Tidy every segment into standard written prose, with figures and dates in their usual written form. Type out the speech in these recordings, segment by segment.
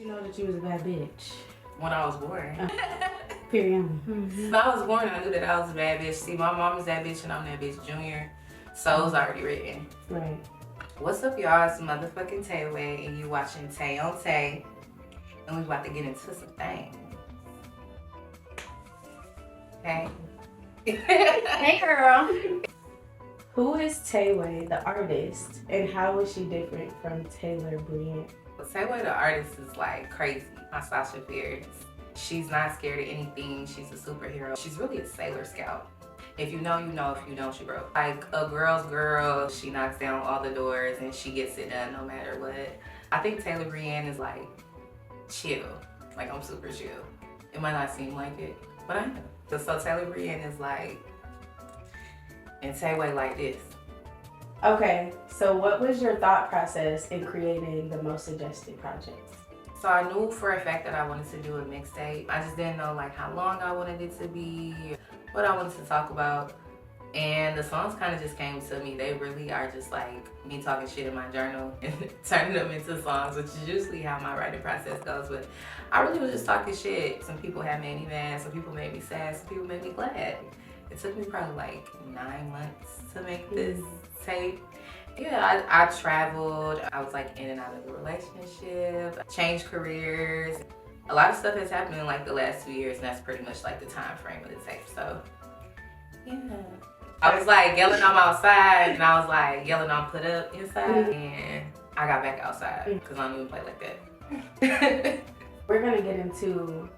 You know that you was a bad bitch? When I was born. Period. When I was born, I knew that I was a bad bitch. See, my mom is that bitch and I'm that bitch junior. So it was already written. Right. What's up, y'all? It's motherfucking Tayway, and you watching Tay on Tay. And we about to get into some things. Okay? Hey, girl. Who is Tayway, the artist, and how is she different from Tailor Briann? Tayway, the artist, is like crazy. My Sasha Fierce. She's not scared of anything. She's a superhero. She's really a Sailor Scout. If you know, you know. If you don't, you broke. Like a girl's girl, she knocks down all the doors and she gets it done no matter what. I think Tailor Briann is like chill. Like I'm super chill. It might not seem like it, but I am. So Tailor Briann is like, and Tayway like this. Okay, so what was your thought process in creating the Most Suggested project? So I knew for a fact that I wanted to do a mixtape. I just didn't know like how long I wanted it to be, what I wanted to talk about. And the songs kind of just came to me. They really are just like me talking shit in my journal and turning them into songs, which is usually how my writing process goes. But I really was just talking shit. Some people had made me mad, some people made me sad, some people made me glad. It took me probably like 9 months to make this tape. Yeah, I traveled. I was like in and out of a relationship, changed careers. A lot of stuff has happened in like the last 2 years, and that's pretty much like the time frame of the tape. So, yeah. I was like yelling I'm outside, and I was like yelling I'm put up inside, and I got back outside because I don't even play like that. We're gonna get into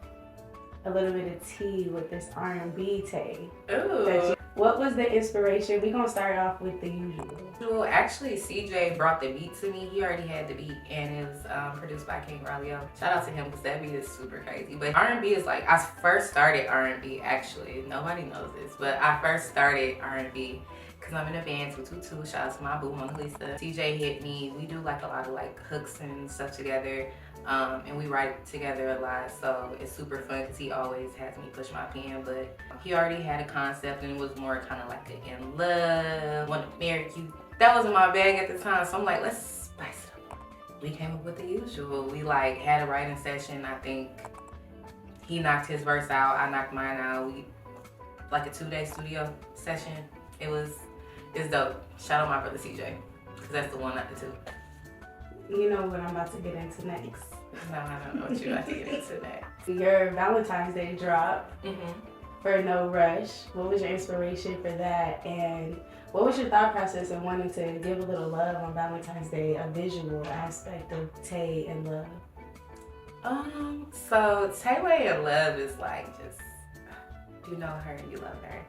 a little bit of tea with this R&B tape. Ooh. What was the inspiration? We're gonna start off with the usual. Well, actually, CJ brought the beat to me. He already had the beat, and it was produced by King Ralio. Shout out to him because that beat is super crazy. But R&B is like, I first started R&B actually. Nobody knows this, but I first started R&B because I'm in a band, 222. Shout out to my boo, Mona Lisa. CJ hit me. We do like a lot of like hooks and stuff together. And we write together a lot, so it's super fun because he always has me push my pen. But he already had a concept, and it was more kind of like an in love, want to marry you. That wasn't my bag at the time, so I'm like, let's spice it up. We came up with the usual. We like had a writing session. I think he knocked his verse out, I knocked mine out. We like a 2-day studio session. It's dope. Shout out my brother CJ, because that's the one, not the two. You know what I'm about to get into next. No, I don't know what you're about to get into next. Your Valentine's Day drop Mm-hmm. for No Rush. What was your inspiration for that? And what was your thought process in wanting to give a little love on Valentine's Day, a visual aspect of Tay and love? So Tayway and love is like just, you know her, you love her.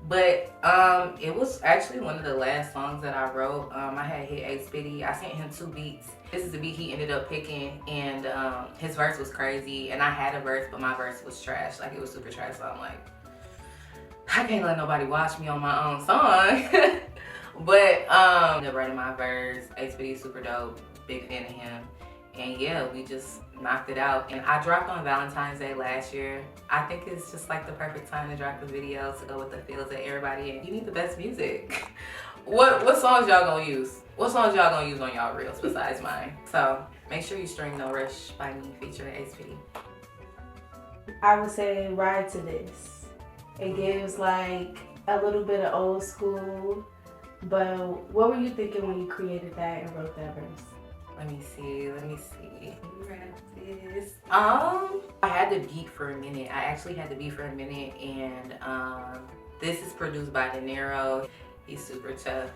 But it was actually one of the last songs that I wrote. I had hit A Spitty. I sent him 2 beats. This is the beat he ended up picking, and his verse was crazy. And I had a verse, but my verse was trash. Like it was super trash. So I'm like, I can't let nobody watch me on my own song. But I ended up writing my verse. A Spitty super dope. Big fan of him. And yeah, we just knocked it out. And I dropped on Valentine's Day last year. I think it's just like the perfect time to drop the video to go with the feels of everybody. And you need the best music. What songs y'all gonna use? What songs y'all gonna use on y'all reels besides mine? So make sure you stream No Rush by me featuring HPD. I would say Ride to This. It gives like a little bit of old school, but what were you thinking when you created that and wrote that verse? Let me see. I had the beat for a minute. I actually had the beat for a minute, and this is produced by De Niro. He's super tough.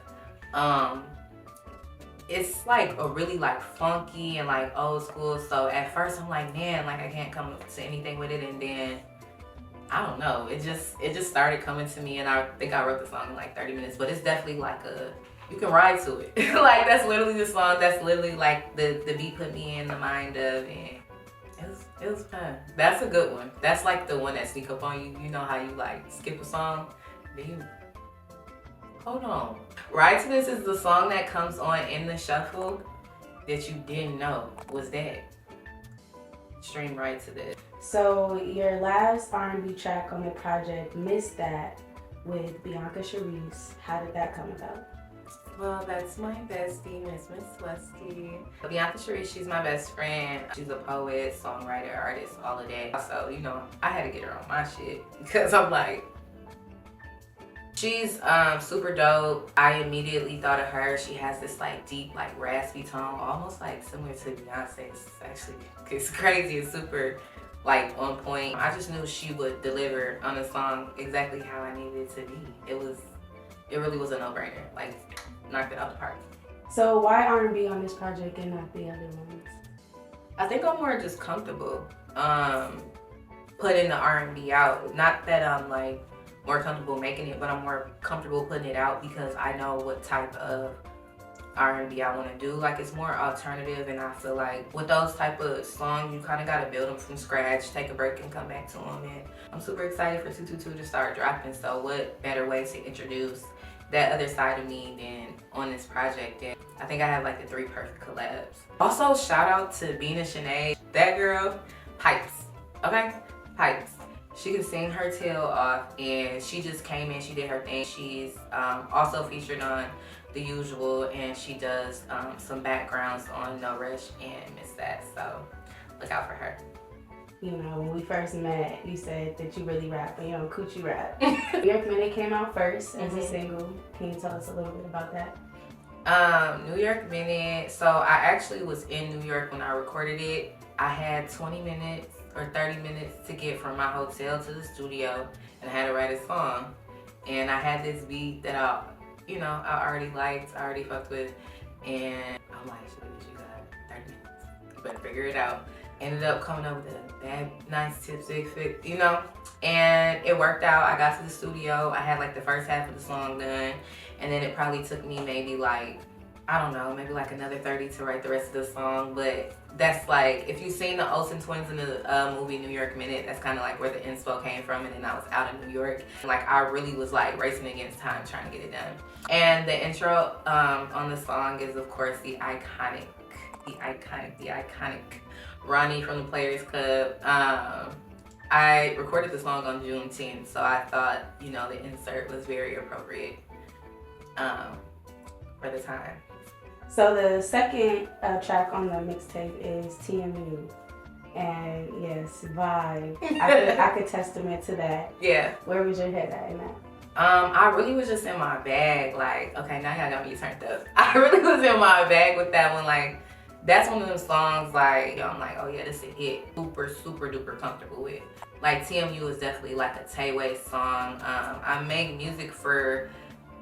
It's like a really like funky and like old school. So at first I'm like, man, like I can't come up to anything with it, and then I don't know. It just started coming to me, and I think I wrote the song in like 30 minutes. But it's definitely like you can ride to it. Like that's literally the song. That's literally like the beat put me in the mind of, and it was fun. That's a good one. That's like the one that sneak up on you. You know how you like skip a song, then you hold on. Ride to This is the song that comes on in the shuffle that you didn't know was that. Stream Ride to This. So your last R&B track on the project, Miss That, with Bianca Charisse. How did that come about? Well, that's my bestie, Miss Westy. Bianca Cherie, she's my best friend. She's a poet, songwriter, artist, all of that. So, you know, I had to get her on my shit because I'm like, she's super dope. I immediately thought of her. She has this like deep, like raspy tone, almost like similar to Beyonce. It's crazy. It's super like on point. I just knew she would deliver on the song exactly how I needed it to be. It really was a no-brainer. Like, knocked it out the park. So why R&B on this project and not the other ones? I think I'm more just comfortable putting the R&B out. Not that I'm like more comfortable making it, but I'm more comfortable putting it out because I know what type of R&B I want to do. Like, it's more alternative, and I feel like with those type of songs, you kind of got to build them from scratch, take a break and come back to them. And I'm super excited for 222 to start dropping. So what better way to introduce that other side of me than on this project? And I think I have like the 3 perfect collabs. Also, shout out to Bina Shanae. That girl, pipes, okay? Pipes. She can sing her tail off, and she just came in, she did her thing. She's also featured on The Usual, and she does some backgrounds on No Rush and Miss That, so look out for her. You know, when we first met, you said that you really rap, but you don't coochie rap. New York Minute came out first as a single. Can you tell us a little bit about that? New York Minute, so I actually was in New York when I recorded it. I had 20 minutes or 30 minutes to get from my hotel to the studio, and I had to write a song. And I had this beat that I already liked, I already fucked with, and I'm like, shit, you got 30 minutes. You better figure it out. Ended up coming up with a bad, nice tip, fit, you know? And it worked out. I got to the studio. I had like the first half of the song done, and then it probably took me maybe like, I don't know, maybe like another 30 to write the rest of the song. But that's like, if you've seen the Olsen twins in the movie New York Minute, that's kind of like where the inspo came from. And then I was out in New York. Like, I really was like racing against time trying to get it done. And the intro on the song is, of course, the iconic Ronnie from the Players Club. I recorded the song on June 10th, so I thought, you know, the insert was very appropriate for the time. So the second track on the mixtape is TMU. And yes, vibe. I could testament to that. Yeah. Where was your head at in that? I really was just in my bag. Like, okay, now y'all got me turned up. I really was in my bag with that one. Like, that's one of them songs, like, I'm like, oh yeah, this is a hit. Super, super duper comfortable with. Like, TMU is definitely like a Tayway song. I make music for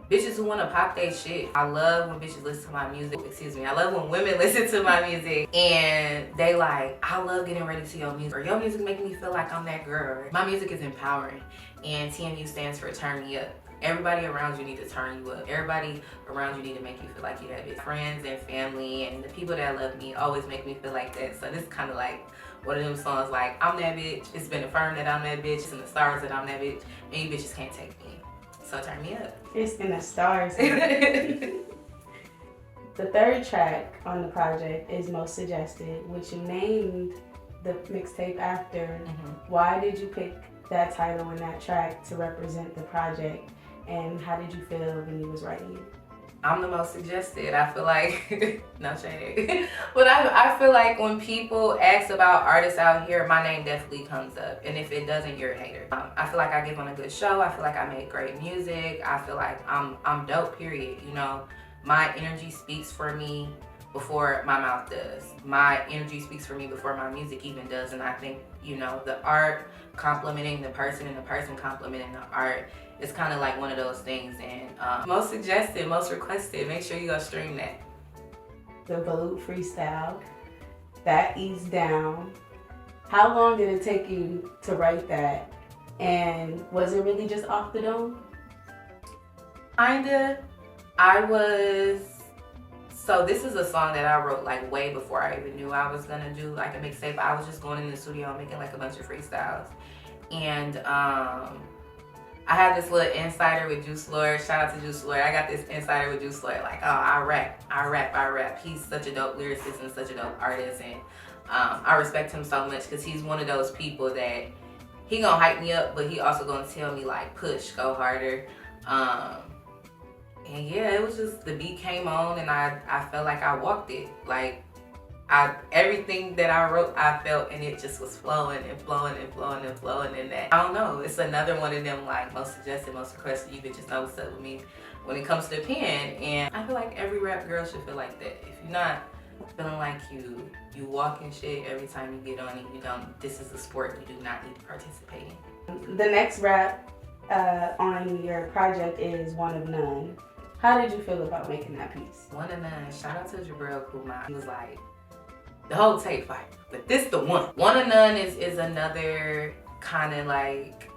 bitches who want to pop their shit. I love when bitches listen to my music. I love when women listen to my music and they like, I love getting ready to your music. Or your music making me feel like I'm that girl. My music is empowering, and TMU stands for Turn Me Up. Everybody around you need to turn you up. Everybody around you need to make you feel like you have it. Friends and family and the people that love me always make me feel like that. So this is kind of like one of them songs like, I'm that bitch. It's been affirmed that I'm that bitch. It's in the stars that I'm that bitch. And you bitches can't take me. So turn me up. It's in the stars. The third track on the project is Most Suggested, which you named the mixtape after. Mm-hmm. Why did you pick that title and that track to represent the project? And how did you feel when you was writing it? I'm the most suggested. I feel like, no shade, but I feel like when people ask about artists out here, my name definitely comes up. And if it doesn't, you're a hater. I feel like I give on a good show. I feel like I make great music. I feel like I'm dope, period. You know, my energy speaks for me before my mouth does. My energy speaks for me before my music even does. And I think, you know, the art complimenting the person and the person complimenting the art, it's kind of like one of those things. And most suggested, most requested, make sure you go stream that. The Balut freestyle, that eased down. How long did it take you to write that? And was it really just off the dome? Kinda. So this is a song that I wrote like way before I even knew I was gonna do like a mixtape. I was just going in the studio and making like a bunch of freestyles. And I had this little insider with Juice Lord. Shout out to Juice Lord. I got this insider with Juice Lord. Like, oh, I rap. He's such a dope lyricist and such a dope artist. And I respect him so much because he's one of those people that he gonna hype me up, but he also gonna tell me like, push, go harder. And yeah, it was just, the beat came on and I felt like I walked it. Like, everything that I wrote, I felt, and it just was flowing and flowing and flowing and flowing. And that, I don't know, it's another one of them like most suggested, most requested, you bitches know what's up with me when it comes to the pen. And I feel like every rap girl should feel like that. If you're not feeling like you walking shit every time you get on it, you don't, this is a sport you do not need to participate in. The next rap on your project is One of None. How did you feel about making that piece? One of None, shout out to Jabril Kumar. He was like, the whole tape fire, but this the one. One of None is another kind of like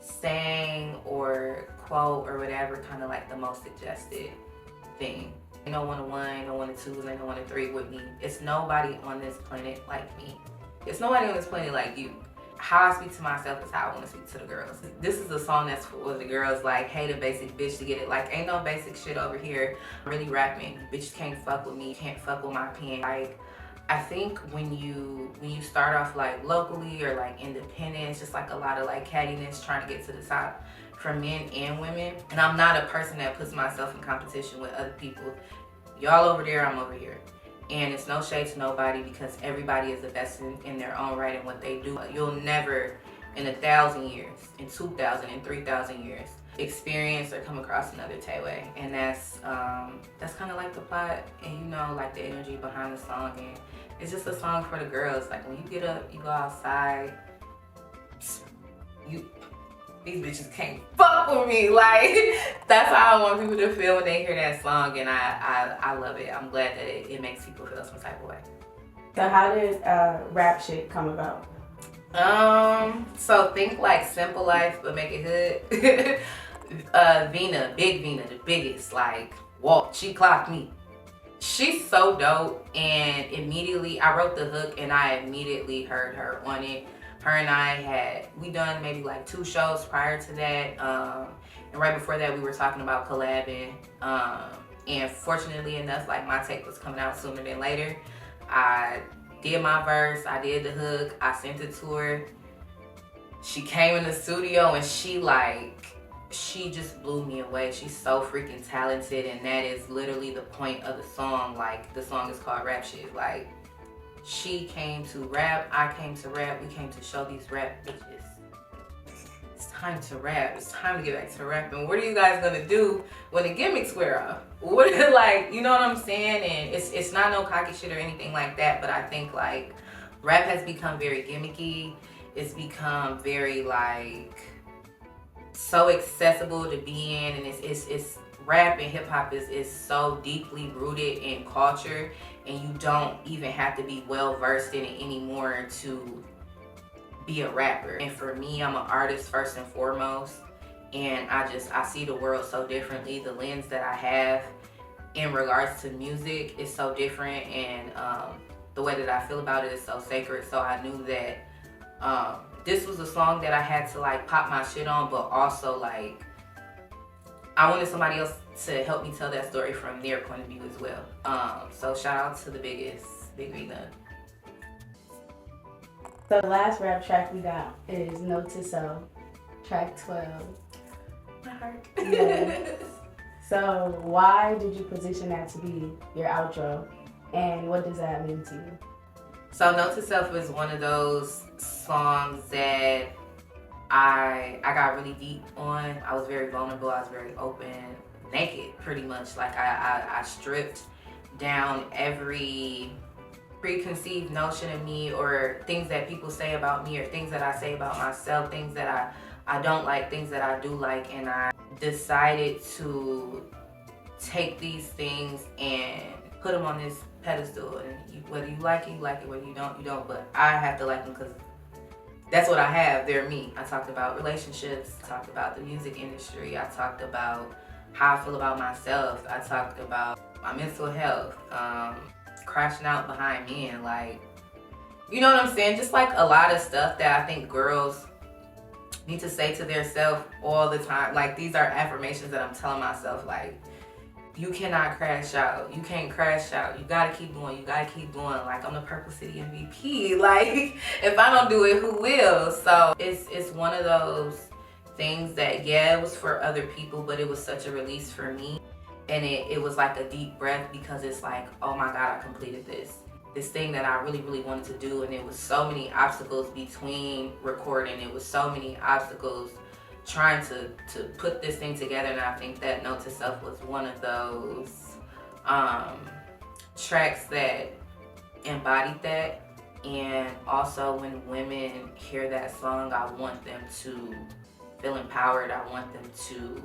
saying or quote or whatever, kind of like the most suggested thing. Ain't no one of one, ain't no one of twos, ain't no one of three with me. It's nobody on this planet like me. It's nobody on this planet like you. How I speak to myself is how I want to speak to the girls. This is a song that's for the girls, like, hey, the basic bitch to get it. Like, ain't no basic shit over here. I'm really rapping. You bitches can't fuck with me. Can't fuck with my pen. Like, I think when you start off like locally or like independent, it's just like a lot of like cattiness trying to get to the top for men and women. And I'm not a person that puts myself in competition with other people. Y'all over there, I'm over here. And it's no shade to nobody because everybody is the best in their own right in what they do. You'll never in 1,000 years, in 2,000, in 3,000 years, experience or come across another Tayway. And that's kind of like the plot and, you know, like the energy behind the song. And it's just a song for the girls. Like, when you get up, you go outside, these bitches can't fuck with me. Like, that's how I want people to feel when they hear that song, and I love it. I'm glad that it makes people feel some type of way. So how did rap shit come about? So think like Simple Life, but make it hood. Vina, Big Vina, the biggest, like, Walt, she clocked me. She's so dope, and immediately, I wrote the hook, and I immediately heard her on it. Her and I we done maybe like 2 shows prior to that, and right before that we were talking about collabing, and fortunately enough, like, my tape was coming out sooner than later. I did my verse, I did the hook, I sent it to her. She came in the studio and she just blew me away. She's so freaking talented, and that is literally the point of the song. Like, the song is called Rap Shit. Like, she came to rap, I came to rap, we came to show these rap bitches. It's time to rap, it's time to get back to the rapping. What are you guys gonna do when the gimmicks wear off? What, like, you know what I'm saying? And it's not no cocky shit or anything like that, but I think, like, rap has become very gimmicky. It's become very, like, so accessible to be in, and it's rap and hip hop is so deeply rooted in culture, and you don't even have to be well versed in it anymore to be a rapper. And for me, I'm an artist first and foremost, and I see the world so differently. The lens that I have in regards to music is so different, and the way that I feel about it is so sacred. So I knew that this was a song that I had to, like, pop my shit on, but also, like, I wanted somebody else to help me tell that story from their point of view as well. So shout out to the biggest, Big Vina. So the last rap track we got is Note to Self, track 12. My heart. Yes. So why did you position that to be your outro, and what does that mean to you? So Note to Self is one of those songs that I got really deep on. I was very vulnerable, I was very open, naked pretty much. Like, I stripped down every preconceived notion of me, or things that people say about me, or things that I say about myself, things that I don't like, things that I do like, and I decided to take these things and put them on this pedestal, and whether you like it, whether you don't, but I have to like them because that's what I have. They're me. I talked about relationships, I talked about the music industry, I talked about how I feel about myself, I talked about my mental health, crashing out behind men, like, you know what I'm saying? Just like a lot of stuff that I think girls need to say to themselves all the time. Like, these are affirmations that I'm telling myself, like, you cannot crash out. You can't crash out. You gotta keep going. You gotta keep going. Like, I'm the Purple City MVP. Like, if I don't do it, who will? So it's one of those things that, yeah, it was for other people, but it was such a release for me. And it was like a deep breath, because it's like, oh my God, I completed this thing that I really, really wanted to do. And it was so many obstacles between recording. It was so many obstacles trying to put this thing together. And I think that Note to Self was one of those tracks that embodied that. And also, when women hear that song, I want them to feel empowered. I want them to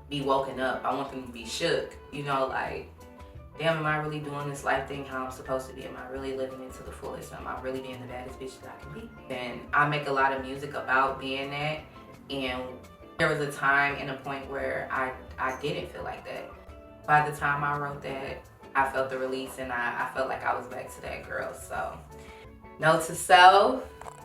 be woken up. I want them to be shook. You know, like, damn, am I really doing this life thing how I'm supposed to be? Am I really living it to the fullest? Am I really being the baddest bitch that I can be? And I make a lot of music about being that. And there was a time and a point where I didn't feel like that. By the time I wrote that, I felt the release, and I felt like I was back to that girl. So Note to Self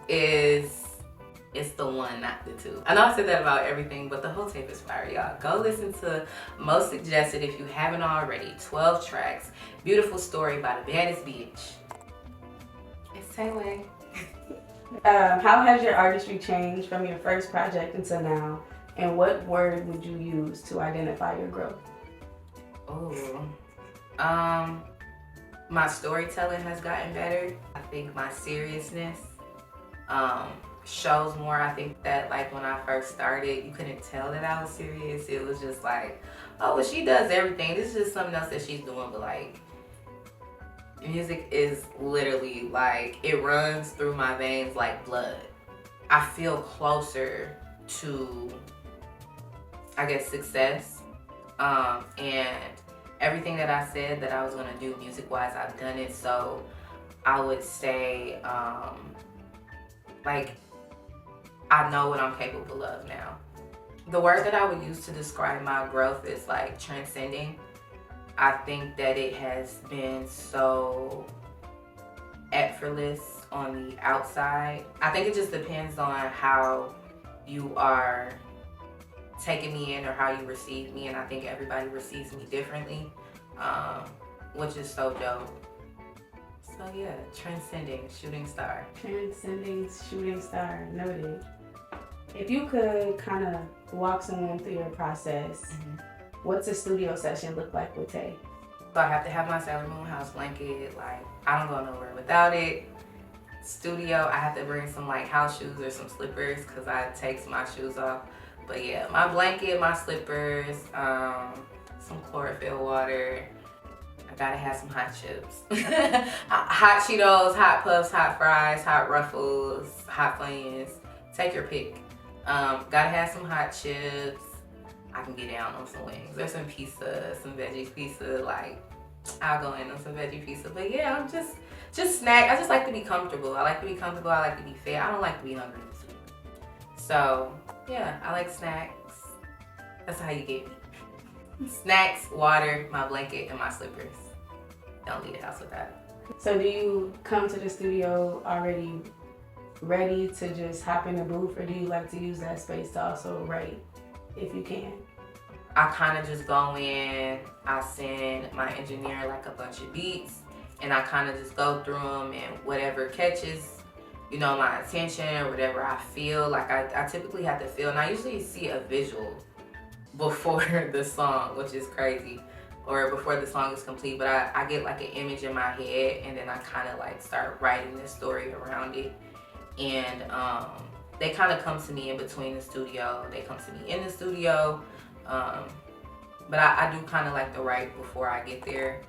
it's the one, not the two. I know I said that about everything, but the whole tape is fire, y'all. Go listen to Most Suggested if you haven't already. 12 tracks. Beautiful story by the baddest bitch. It's Taylor. How has your artistry changed from your first project until now? And what word would you use to identify your growth? Oh, my storytelling has gotten better. I think my seriousness shows more. I think that, like, when I first started, you couldn't tell that I was serious. It was just like, oh, well, she does everything. This is just something else that she's doing. But like, music is literally like, it runs through my veins like blood. I feel closer to, I guess, success. And everything that I said that I was gonna do music-wise, I've done it. So I would say, like, I know what I'm capable of now. The word that I would use to describe my growth is like transcending. I think that it has been so effortless on the outside. I think it just depends on how you are taking me in or how you receive me, and I think everybody receives me differently, which is so dope. So yeah, transcending, shooting star. Transcending, shooting star, noted. If you could kind of walk someone through your process, what's a studio session look like with Tay? So I have to have my Sailor Moon house blanket. Like, I don't go nowhere without it. Studio, I have to bring some like house shoes or some slippers because I take my shoes off. But yeah, my blanket, my slippers, some chlorophyll water. I gotta have some hot chips. Hot Cheetos, hot puffs, hot fries, hot Ruffles, hot Funyuns. Take your pick. Gotta have some hot chips. I can get down on some wings. There's some pizza, some veggie pizza. Like, I'll go in on some veggie pizza. But yeah, I'm just snack. I just like to be comfortable. I like to be comfortable. I like to be fed. I don't like to be hungry. So yeah, I like snacks. That's how you get me. Snacks, water, my blanket, and my slippers. Don't leave the house without it. So do you come to the studio already ready to just hop in the booth, or do you like to use that space to also write if you can? I kind of just go in, I send my engineer like a bunch of beats, and I kind of just go through them, and whatever catches, you know, my attention or whatever I feel, like I typically have to feel, and I usually see a visual before the song, which is crazy, or before the song is complete, but I get like an image in my head, and then I kind of like start writing the story around it. And they kind of come to me in between the studio. They come to me in the studio. But I do kind of like to write before I get there.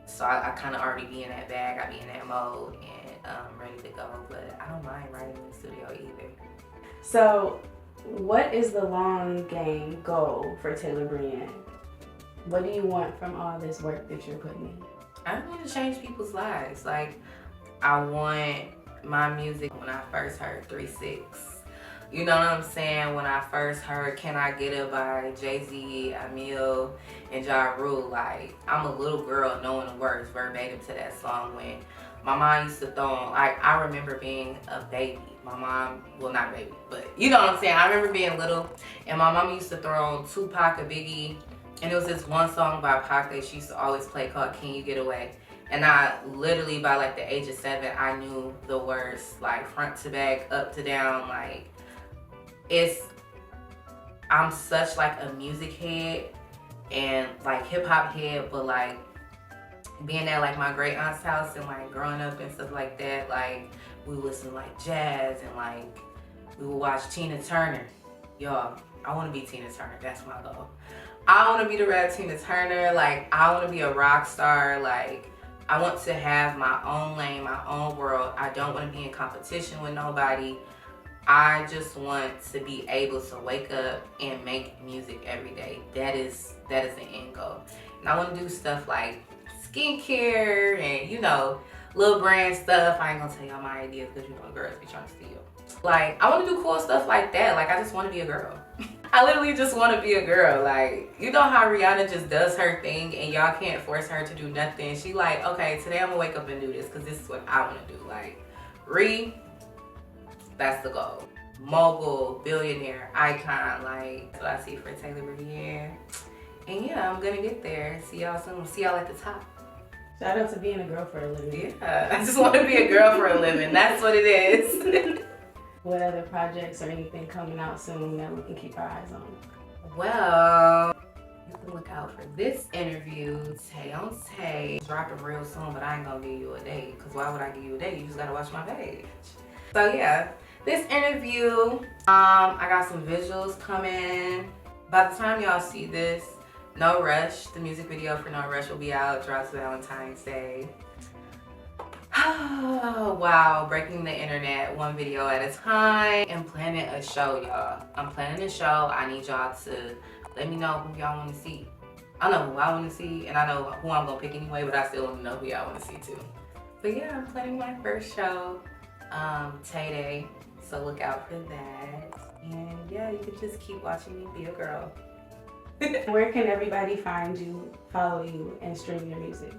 So I kind of already be in that bag. I be in that mode and ready to go. But I don't mind writing in the studio either. So what is the long game goal for Tailor Briann? What do you want from all this work that you're putting in? I want to change people's lives. Like, I want my music, when I first heard 3-6, you know what I'm saying? When I first heard Can I Get It by Jay-Z, Amil, and Ja Rule, like, I'm a little girl knowing the words verbatim to that song when my mom used to throw on, like, I remember being a baby. My mom, well, not baby, but you know what I'm saying? I remember being little, and my mom used to throw on Tupac or Biggie, and it was this one song by Pac that she used to always play called Can You Get Away? And I literally, by like the age of 7, I knew the words like front to back, up to down. Like, it's I'm such like a music head and like hip hop head, but like being at like my great aunt's house and like growing up and stuff like that, like we would listen to like jazz and like we would watch Tina Turner. Y'all, I want to be Tina Turner. That's my goal. I want to be the rap Tina Turner. Like I want to be a rock star. Like I want to have my own lane, my own world. I don't want to be in competition with nobody. I just want to be able to wake up and make music every day. That is the end goal. And I want to do stuff like skincare and, you know, little brand stuff. I ain't gonna tell y'all my ideas because, you know, girls be trying to steal. Like, I want to do cool stuff like that. Like, I just want to be a girl. I literally just want to be a girl. Like, you know how Rihanna just does her thing and y'all can't force her to do nothing. She like, okay, today I'm gonna wake up and do this because this is what I want to do. Like, that's the goal. Mogul, billionaire, icon, like that's what I see for Tailor Briann. And yeah, I'm gonna get there. See y'all soon. See y'all at the top. Shout out to being a girl for a living. Yeah, I just want to be a girl for a living. That's what it is. What other projects or anything coming out soon that we can keep our eyes on? Well, you can look out for this interview, Tay on Tay. Dropping real soon, but I ain't gonna give you a date. Cause why would I give you a date? You just gotta watch my page. So yeah, this interview, I got some visuals coming. By the time y'all see this, No Rush, the music video for No Rush will be out, drops Valentine's Day. Oh, wow, breaking the internet one video at a time and planning a show, y'all. I'm planning a show. I need y'all to let me know who y'all want to see. I know who I want to see and I know who I'm going to pick anyway, but I still want to know who y'all want to see too. But yeah, I'm planning my first show, Tay Day, so look out for that. And yeah, you can just keep watching me be a girl. Where can everybody find you, follow you, and stream your music?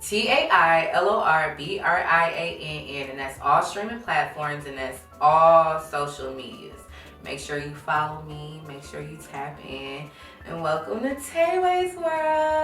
Tailor Briann, and that's all streaming platforms and that's all social medias. Make sure you follow me, make sure you tap in, and welcome to Tayway's World.